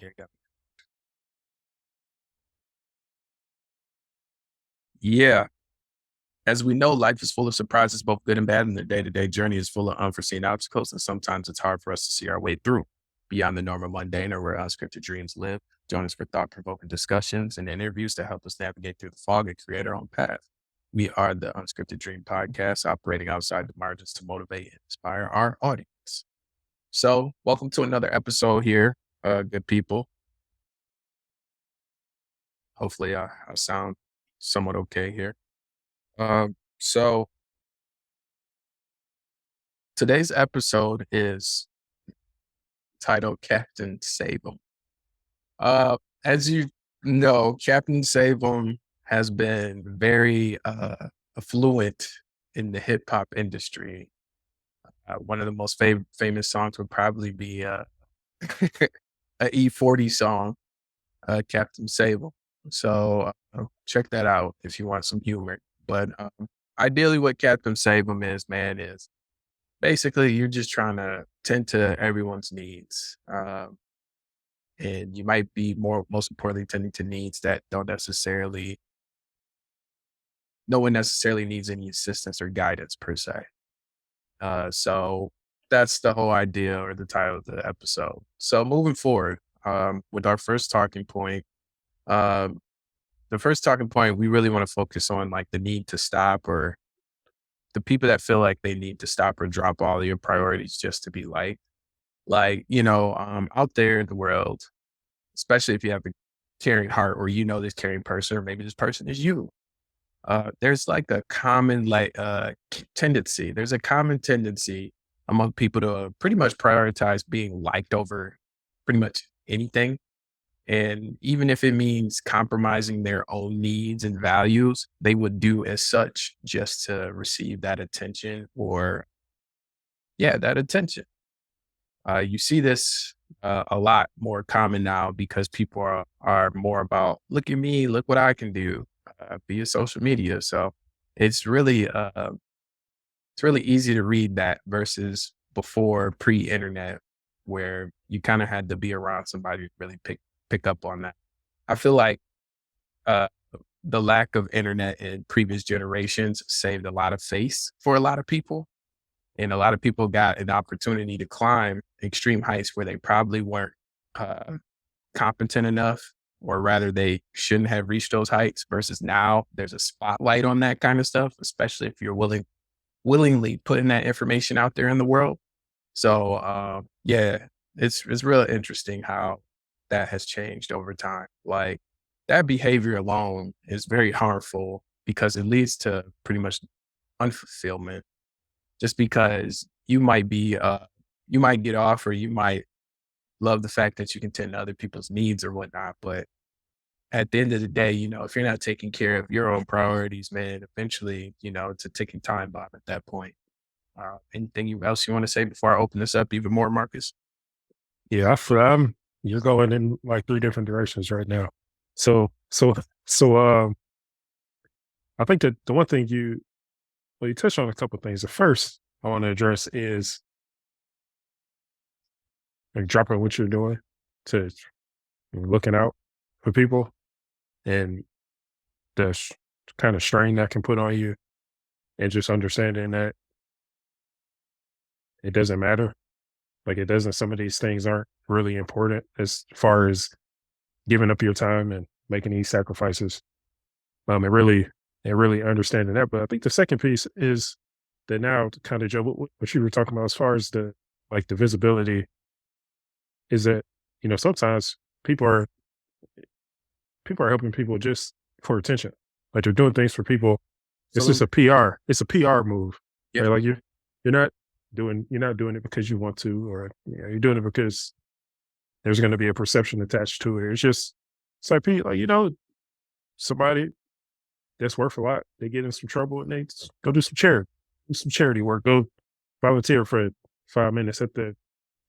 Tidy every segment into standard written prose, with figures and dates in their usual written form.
Okay, got Yeah, as we know, life is full of surprises, both good and bad, and the day-to-day journey is full of unforeseen obstacles, and sometimes it's hard for us to see our way through. Beyond the normal mundane or where unscripted dreams live, join us for thought-provoking discussions and interviews to help us navigate through the fog and create our own path. We are the Unscripted Dream podcast, operating outside the margins to motivate and inspire our audience. So, welcome to another episode here, good people. Hopefully, I sound somewhat okay here. So today's episode is titled Captain Save 'Em. As you know, Captain Save 'Em has been very affluent in the hip hop industry. One of the most famous songs would probably be a E40 song, Captain Save 'Em. So check that out if you want some humor. But ideally, what Captain Save 'Em is, man, is basically you're just trying to tend to everyone's needs. And you might be most importantly, tending to needs that don't necessarily, no one necessarily needs any assistance or guidance per se. So that's the whole idea or the title of the episode. So moving forward, with our first talking point, um, the first talking point, we really want to focus on like the need to stop or the people that feel like they need to stop or drop all of your priorities just to be liked. Out there in the world, especially if you have a caring heart or you know this caring person, or maybe this person is you. There's like a common tendency. There's a common tendency among people to pretty much prioritize being liked over pretty much anything. And even if it means compromising their own needs and values, they would do as such just to receive that attention or, yeah, that attention. You see this a lot more common now because people are more about look at me, look what I can do via social media. So it's really it's really easy to read that versus before pre-internet, where you kind of had to be around somebody to really pick up on that. I feel like uh, the lack of internet in previous generations saved a lot of face for a lot of people, and a lot of people got an opportunity to climb extreme heights where they probably weren't uh, competent enough, or rather, they shouldn't have reached those heights. Versus now, there's a spotlight on that kind of stuff, especially if you're willingly putting that information out there in the world. So, yeah, it's real interesting how that has changed over time. Like that behavior alone is very harmful because it leads to pretty much unfulfillment just because you might get off or you might love the fact that you can tend to other people's needs or whatnot. But at the end of the day, if you're not taking care of your own priorities, man, eventually, it's a ticking time bomb at that point. Anything else you want to say before I open this up even more, Marcus? Yeah, you're going in like three different directions right now. So, so, so, I think that the one thing you touched on a couple of things. The first I want to address is like dropping what you're doing to looking out for people and the kind of strain that can put on you and just understanding that it doesn't matter. Like it doesn't, some of these things aren't really important as far as giving up your time and making these sacrifices. And really understanding that. But I think the second piece is that now to kind of jump what you were talking about as far as the visibility is that, sometimes people are people are helping people just for attention. Like they're doing things for people. It's just Absolutely. a PR. It's a PR move. Yeah. Right? Like you're not doing it because you want to, or you're doing it because there's going to be a perception attached to it. It's like somebody that's worth a lot. They get in some trouble and they go do some charity work, go volunteer for 5 minutes at the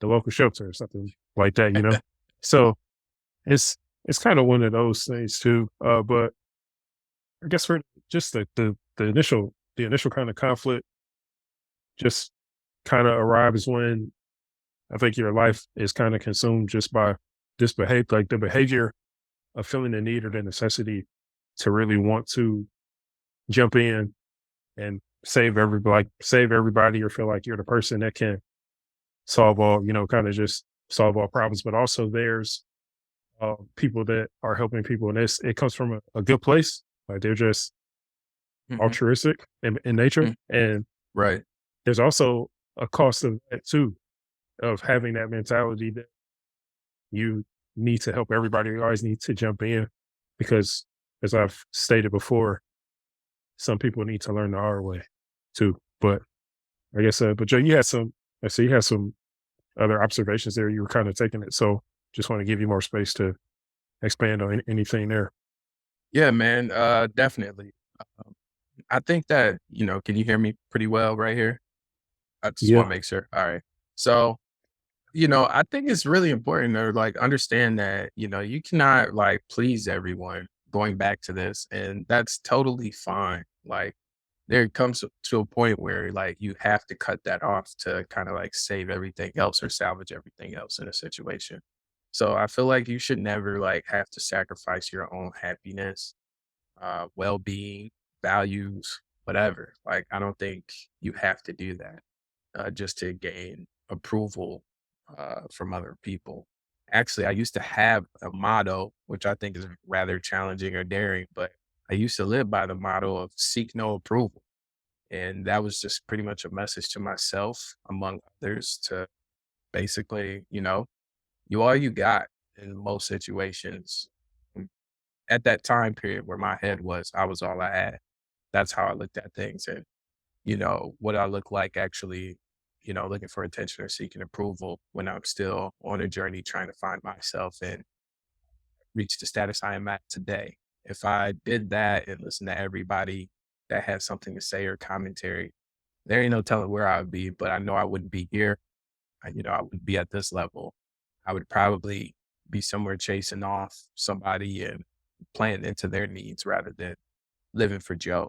local shelter or something like that. So it's kind of one of those things too. But I guess for just the initial kind of conflict just kind of arrives when I think your life is kind of consumed just by this behavior, like the behavior of feeling the need or the necessity to really want to jump in and save everybody or feel like you're the person that can solve all, kind of just solve all problems. But also there's people that are helping people, and it comes from a good place. Like they're just Mhm, altruistic in nature. mm, And right. there's also a cost of that too, of having that mentality that you need to help everybody. You always need to jump in because, as I've stated before, some people need to learn the hard way too. But I guess, but Joe, I see you had some other observations there. You were kind of taking it. So just want to give you more space to expand on anything there. Yeah, man, definitely. Um, I think that, can you hear me pretty well right here? I just Yeah. wanna make sure. Alright. So, I think it's really important to, like, understand that, you cannot, like, please everyone going back to this, and that's totally fine. Like, there comes to a point where, like, you have to cut that off to kinda, like, save everything else or salvage everything else in a situation. So, I feel like you should never, like, have to sacrifice your own happiness, well-being, values, whatever. Like, I don't think you have to do that just to gain approval from other people. Actually, I used to have a motto, which I think is rather challenging or daring, but I used to live by the motto of seek no approval. And that was just pretty much a message to myself, among others, to basically, you all you got in most situations. At that time period where my head was, I was all I had. That's how I looked at things. And, what I look like actually, looking for attention or seeking approval when I'm still on a journey trying to find myself and reach the status I am at today. If I did that and listened to everybody that had something to say or commentary, there ain't no telling where I would be, but I know I wouldn't be here. I wouldn't be at this level. I would probably be somewhere chasing off somebody and playing into their needs rather than living for Joe.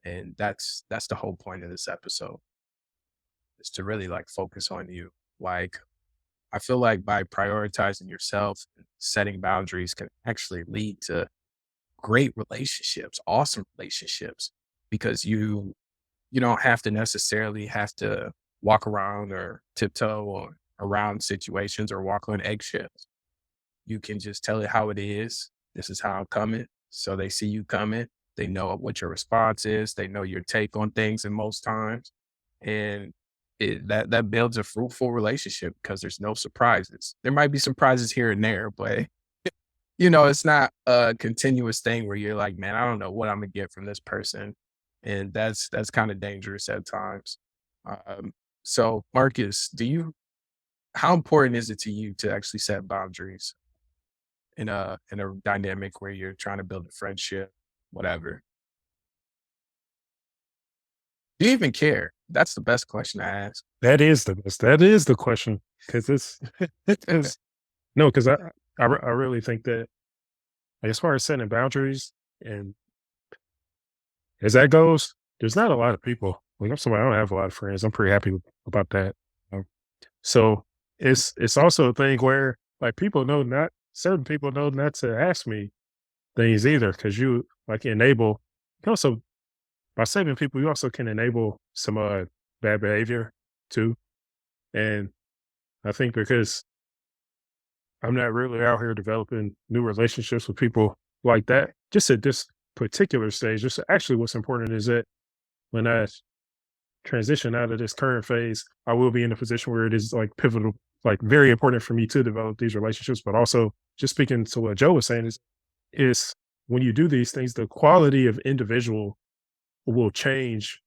And that's the whole point of this episode is to really like focus on you. Like I feel like by prioritizing yourself and setting boundaries can actually lead to great relationships, awesome relationships, because you don't have to necessarily have to walk around or tiptoe or around situations or walk on eggshells. You can just tell it how it is. This is how I'm coming. So they see you coming. They know what your response is. They know your take on things in most times. And that builds a fruitful relationship because there's no surprises. There might be surprises here and there, but it's not a continuous thing where you're like, man, I don't know what I'm gonna get from this person. And that's kind of dangerous at times. Um, so Marcus, how important is it to you to actually set boundaries in a dynamic where you're trying to build a friendship, whatever? Do you even care? That's the best question to ask. That is the question. Cause it's, cause no, cause I really think that like, as far as setting boundaries and as that goes, there's not a lot of people. Like I'm somebody, I don't have a lot of friends. I'm pretty happy about that. Um, So it's also a thing where like people know not certain people know not to ask me things either because you like enable you also by saving people you also can enable some bad behavior too. And I think because I'm not really out here developing new relationships with people like that, just at this particular stage, just actually what's important is that when I transition out of this current phase, I will be in a position where it is like pivotal, like very important for me to develop these relationships. But also, just speaking to what Joe was saying, is when you do these things, the quality of individual will change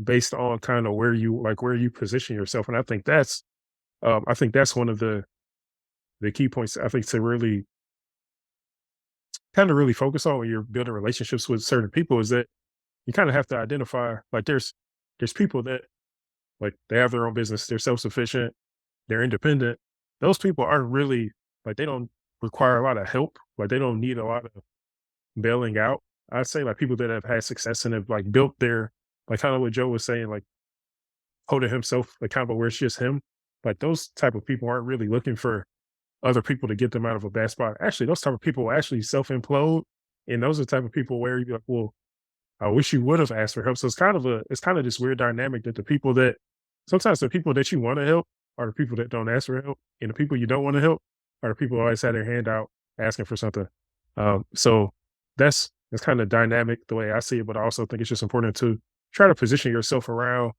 based on kind of where you position yourself. And I think that's one of the key points I think to really kind of really focus on when you're building relationships with certain people is that you kind of have to identify like there's people that like they have their own business, they're self-sufficient, they're independent. Those people aren't really like they don't require a lot of help. Like they don't need a lot of bailing out. I'd say like people that have had success and have like built their like kind of what Joe was saying, like holding himself accountable where it's just him. Like those type of people aren't really looking for other people to get them out of a bad spot. Actually, those type of people will actually self implode, and those are the type of people where you be like, well, I wish you would have asked for help. So it's kind of this weird dynamic that the people that sometimes the people that you want to help are the people that don't ask for help, and the people you don't want to help are the people who always had their hand out asking for something. So that's kind of dynamic the way I see it, but I also think it's just important to try to position yourself around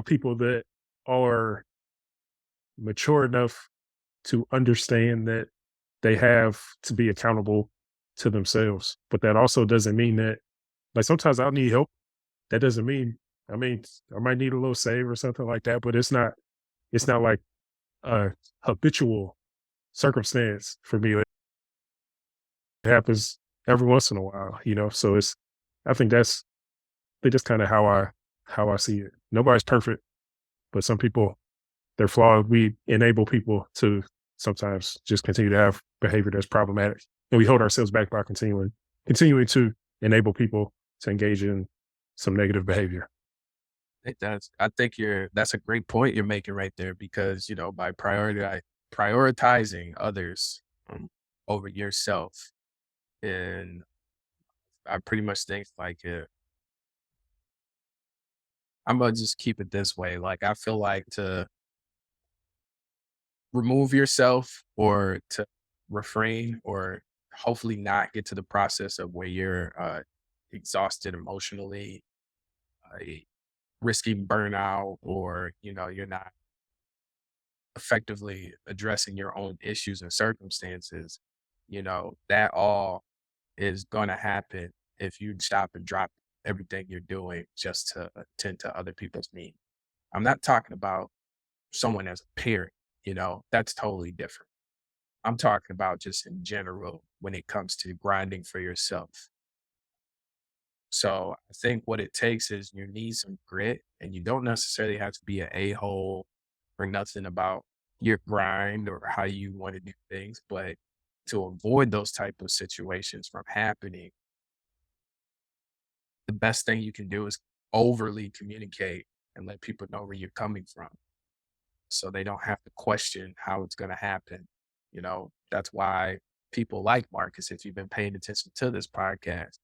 people that are mature enough to understand that they have to be accountable to themselves. But that also doesn't mean that, like, sometimes I'll need help. That doesn't mean, I mean, I might need a little save or something like that, but it's not like a habitual circumstance for me. It happens every once in a while, you know. So I think that's kind of how I see it. Nobody's perfect, but some people they're flawed. We enable people to sometimes just continue to have behavior that's problematic, and we hold ourselves back by continuing to enable people to engage in some negative behavior. It does. I think that's a great point you're making right there because, by prioritizing others over yourself. And I pretty much think like I'm gonna just keep it this way. Like I feel like to remove yourself or to refrain or hopefully not get to the process of where you're exhausted emotionally, uh, risking burnout, or you're not effectively addressing your own issues and circumstances. That all is going to happen if you stop and drop everything you're doing just to attend to other people's needs. I'm not talking about someone as a parent, that's totally different. I'm talking about just in general when it comes to grinding for yourself. So I think what it takes is you need some grit, and you don't necessarily have to be an a-hole or nothing about your grind or how you want to do things. But to avoid those type of situations from happening, the best thing you can do is overly communicate and let people know where you're coming from so they don't have to question how it's going to happen. That's why people like Marcus, if you've been paying attention to this podcast,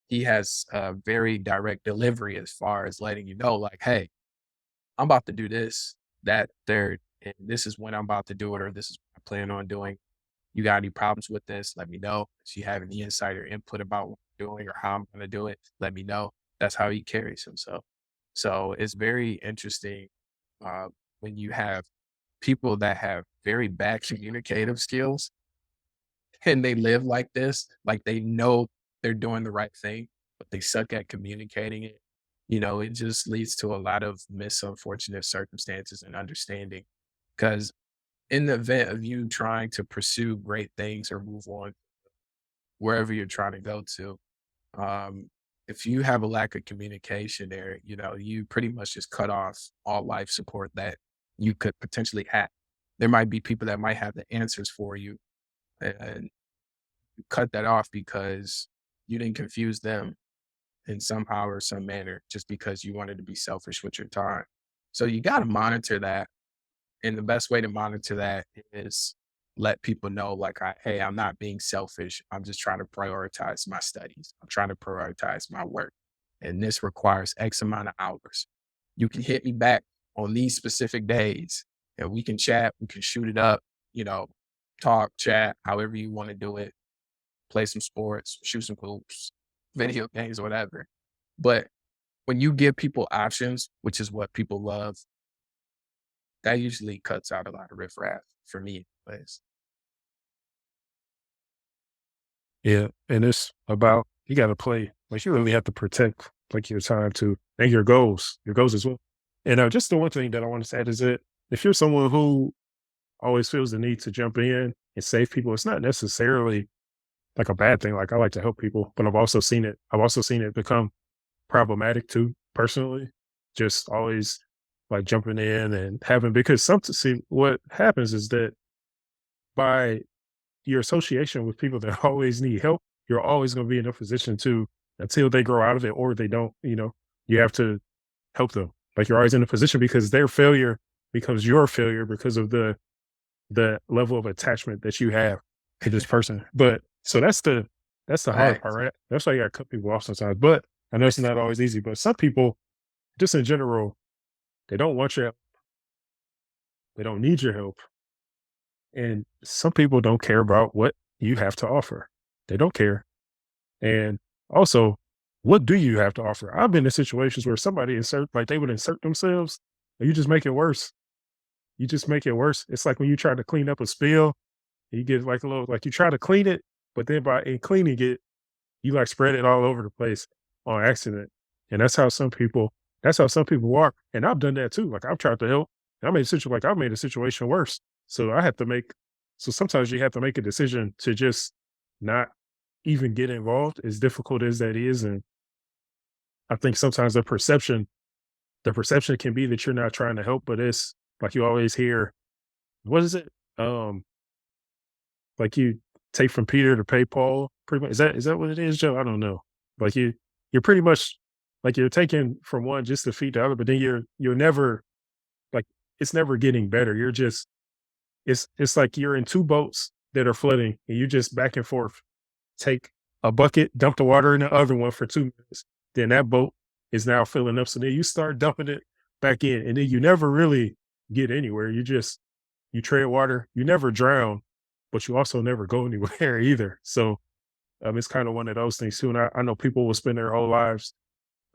he has a very direct delivery as far as letting you know, like, hey, I'm about to do this, that, third, and this is when I'm about to do it, or this is what I plan on doing. You got any problems with this? Let me know. If you have any insider input about what I'm doing or how I'm going to do it, let me know. That's how he carries himself. So it's very interesting uh, when you have people that have very bad communicative skills and they live like this, like they know they're doing the right thing, but they suck at communicating it. It just leads to a lot of unfortunate circumstances and understanding. Because in the event of you trying to pursue great things or move on wherever you're trying to go to, um, if you have a lack of communication there, you pretty much just cut off all life support that you could potentially have. There might be people that might have the answers for you, and you cut that off because you didn't confuse them in somehow or some manner just because you wanted to be selfish with your time. So you got to monitor that. And the best way to monitor that is let people know, like, hey, I'm not being selfish. I'm just trying to prioritize my studies. I'm trying to prioritize my work. And this requires X amount of hours. You can hit me back on these specific days and we can chat, we can shoot it up, you know, talk, chat, however you want to do it, play some sports, shoot some hoops, video games, whatever. But when you give people options, which is what people love, that usually cuts out a lot of riffraff for me anyways. Yeah, and it's about you got to play. Like you really have to protect like your time too, and your goals as well. And just the one thing that I want to add is that if you're someone who always feels the need to jump in and save people, it's not necessarily like a bad thing. Like I like to help people, but I've also seen it. I've also seen it become problematic too, personally. Just always like jumping in and having because something. See, what happens is that by your association with people that always need help, you're always going to be in a position to until they grow out of it or they don't. You have to help them. Like you're always in a position because their failure becomes your failure because of the the level of attachment that you have to this person. But so that's the hard part, Facts. right? That's why you gotta cut people off sometimes. But I know it's not always easy, but some people, just in general, they don't want your help. They don't need your help. And some people don't care about what you have to offer. They don't care. And also, what do you have to offer? I've been in situations where somebody insert like they would insert themselves, and you just make it worse. You just make it worse. It's like when you try to clean up a spill, you get like a little like you try to clean it, but then by in cleaning it, you like spread it all over the place on accident. And that's how some people walk. And I've done that too. Like I've tried to help. And I made a situation worse. So I have to make so sometimes you have to make a decision to just not even get involved, as difficult as that is. And I think sometimes the perception can be that you're not trying to help, but it's like you always hear, what is it? Like you take from Peter to pay Paul. Pretty much is that what it is, Joe? I don't know. Like you're pretty much like you're taking from one just to feed the other, but then you're never like it's never getting better. You're just it's like you're in two boats that are flooding and you just back and forth. Take a bucket, dump the water in the other one for 2 minutes. Then that boat is now filling up. So then you start dumping it back in. And then you never really get anywhere. You tread water. You never drown, but you also never go anywhere either. So it's kind of one of those things too. And I know people will spend their whole lives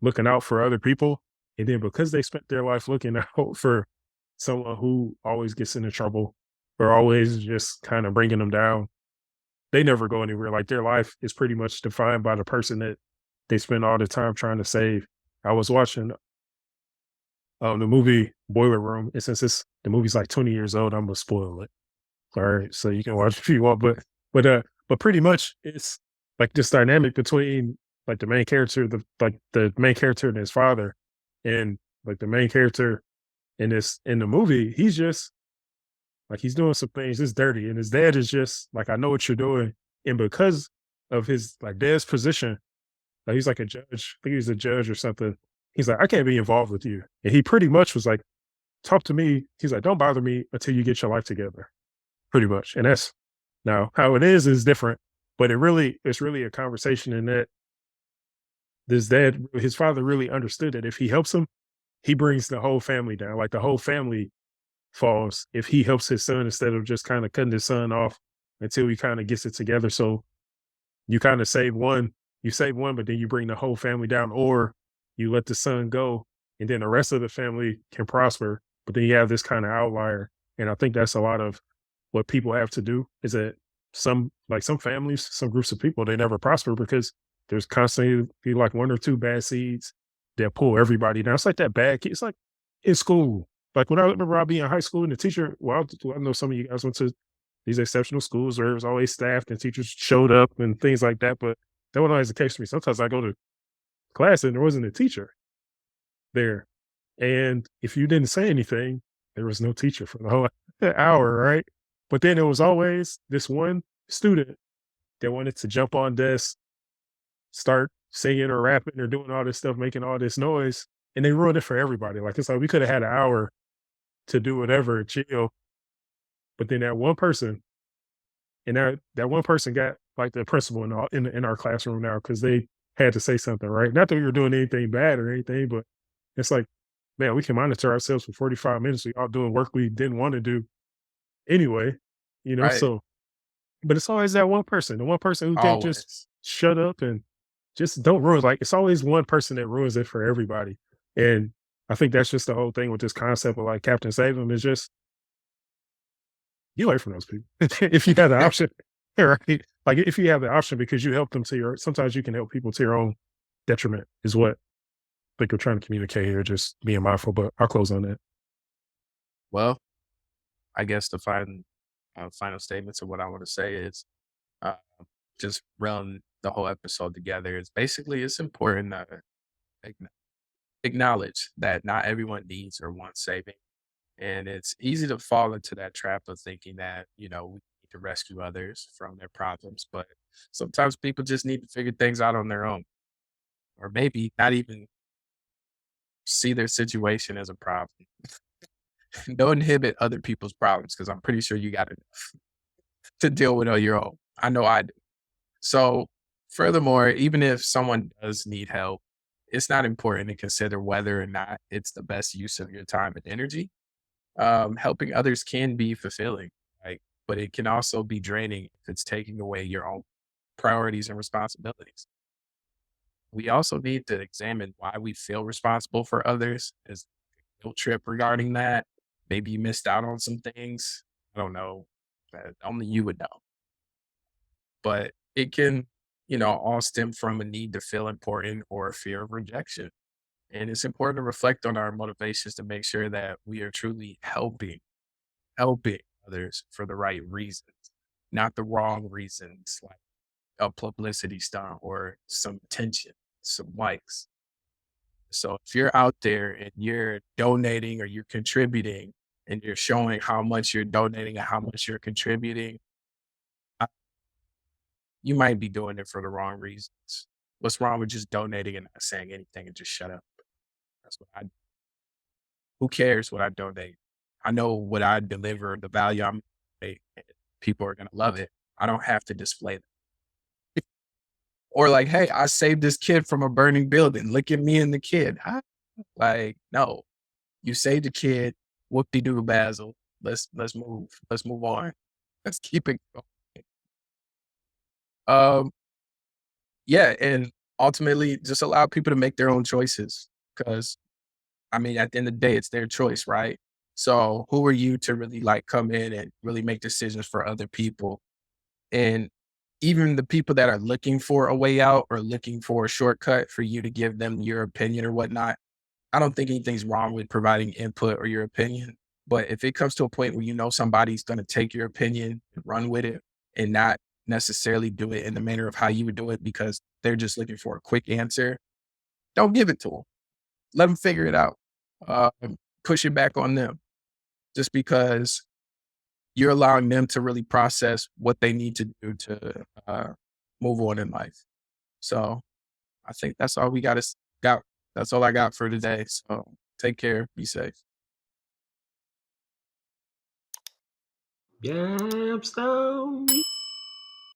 looking out for other people. And then because they spent their life looking out for someone who always gets into trouble or always just kind of bringing them down, they never go anywhere. Like their life is pretty much defined by the person that they spend all the time trying to save. I was watching the movie Boiler Room, and since the movie's like 20 years old, I'm gonna spoil it. All right, so you can watch if you want, but pretty much it's like this dynamic between like the main character and his father, and like the main character in the movie, he's just like he's doing some things that's dirty, and his dad is just like, I know what you're doing, and because of his like dad's position, like he's like a judge. I think he's a judge or something. He's like, I can't be involved with you, and he pretty much was like, talk to me. He's like, don't bother me until you get your life together, pretty much. And that's now how it is different, but it's really a conversation in that his father really understood that if he helps him, he brings the whole family down. Like the whole family falls if he helps his son instead of just kind of cutting his son off until he kind of gets it together. So you kind of save one, but then you bring the whole family down, or you let the son go, and then the rest of the family can prosper. But then you have this kind of outlier. And I think that's a lot of what people have to do is that some families, some groups of people, they never prosper because there's constantly be like one or two bad seeds that pull everybody down. It's like that bad kid. It's like in school. Like when I remember I being in high school and the teacher, well, I know some of you guys went to these exceptional schools where it was always staffed and teachers showed up and things like that. But that wasn't always the case for me. Sometimes I go to class and there wasn't a teacher there. And if you didn't say anything, there was no teacher for the whole hour, right? But then there was always this one student that wanted to jump on desks, start singing or rapping or doing all this stuff, making all this noise. And they ruined it for everybody. Like it's like we could have had an hour to do whatever, chill. But then that one person, and that one person got like the principal in our classroom now because they had to say something, right? Not that we were doing anything bad or anything, but it's like, man, we can monitor ourselves for 45 minutes. We all doing work we didn't want to do anyway, you know. Right. So, but it's always that one person, the one person who can't just Always. shut up and just don't ruin. Like it's always one person that ruins it for everybody, and I think that's just the whole thing with this concept of like Captain Save them is just you learn from those people if you have the option, right? Like if you have the option because you help them to your. Sometimes you can help people to your own detriment. Is what I think we're trying to communicate here. Just being mindful. But I'll close on that. Well, I guess the final statements of what I want to say is uh, just run the whole episode together. Is basically it's important to ac- acknowledge that not everyone needs or wants saving. And it's easy to fall into that trap of thinking that, we need to rescue others from their problems. But sometimes people just need to figure things out on their own, or maybe not even see their situation as a problem. Don't inhibit other people's problems because I'm pretty sure you got enough to deal with on your own. I know I do. So, furthermore, even if someone does need help, it's not important to consider whether or not it's the best use of your time and energy. Helping others can be fulfilling, right? But it can also be draining if it's taking away your own priorities and responsibilities. We also need to examine why we feel responsible for others. Is a guilt trip regarding that? Maybe you missed out on some things. I don't know. Only you would know. But it can, all stem from a need to feel important or a fear of rejection. And it's important to reflect on our motivations to make sure that we are truly helping others for the right reasons, not the wrong reasons, like a publicity stunt or some attention, some likes. So if you're out there and you're donating or you're contributing and you're showing how much you're donating and how much you're contributing, uh, you might be doing it for the wrong reasons. What's wrong with just donating and not saying anything and just shut up? That's what I Who cares what I donate? I know what I deliver, the value I'm people are gonna love it. I don't have to display that. Or like, "Hey, I saved this kid from a burning building. Look at me and the kid." Huh? Like, no. You saved the kid. Whoop-de-doo, Basil. Let's move. Let's move on. Let's keep it going. Um, yeah, and ultimately just allow people to make their own choices. Because I mean, at the end of the day, it's their choice, right? So who are you to really like come in and really make decisions for other people? And even the people that are looking for a way out or looking for a shortcut for you to give them your opinion or whatnot, I don't think anything's wrong with providing input or your opinion. But if it comes to a point where you know somebody's going to take your opinion and run with it and not necessarily do it in the manner of how you would do it because they're just looking for a quick answer, don't give it to them. Let them figure it out. Push it back on them just because you're allowing them to really process what they need to do to move on in life. So I think that's all we got. That's all I got for today. So take care. Be safe. Yep, so